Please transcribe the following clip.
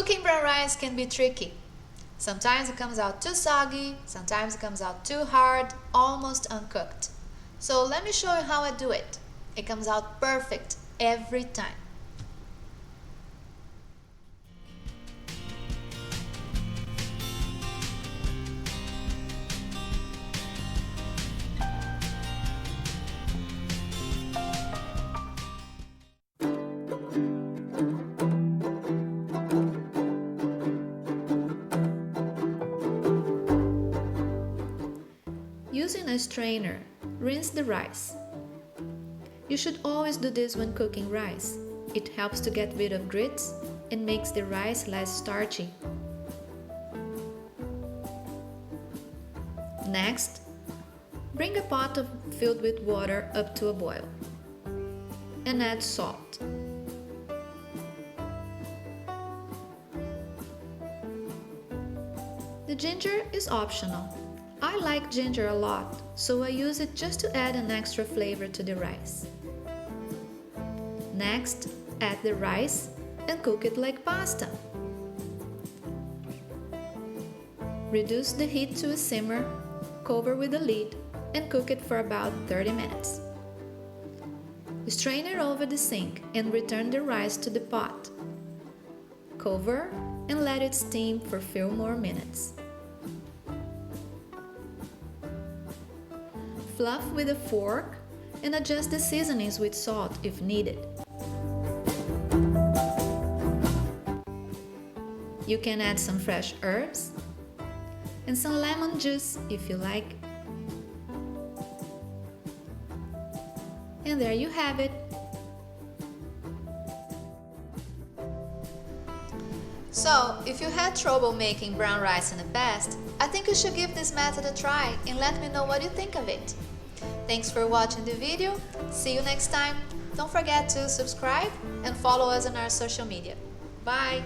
Cooking brown rice can be tricky. Sometimes it comes out too soggy, sometimes it comes out too hard, almost uncooked. So let me show you how I do it. It comes out perfect every time. Using a strainer, rinse the rice. You should always do this when cooking rice. It helps to get rid of grits and makes the rice less starchy. Next, bring a pot filled with water up to a boil and add salt. The ginger is optional. I like ginger a lot, so I use it just to add an extra flavor to the rice. Next, add the rice and cook it like pasta. Reduce the heat to a simmer, cover with a lid, and cook it for about 30 minutes. Strain it over the sink and return the rice to the pot. Cover and let it steam for a few more minutes. Fluff with a fork and adjust the seasonings with salt if needed. You can add some fresh herbs and some lemon juice if you like. And there you have it. So, if you had trouble making brown rice in the past, I think you should give this method a try and let me know what you think of it. Thanks for watching the video. See you next time. Don't forget to subscribe and follow us on our social media. Bye!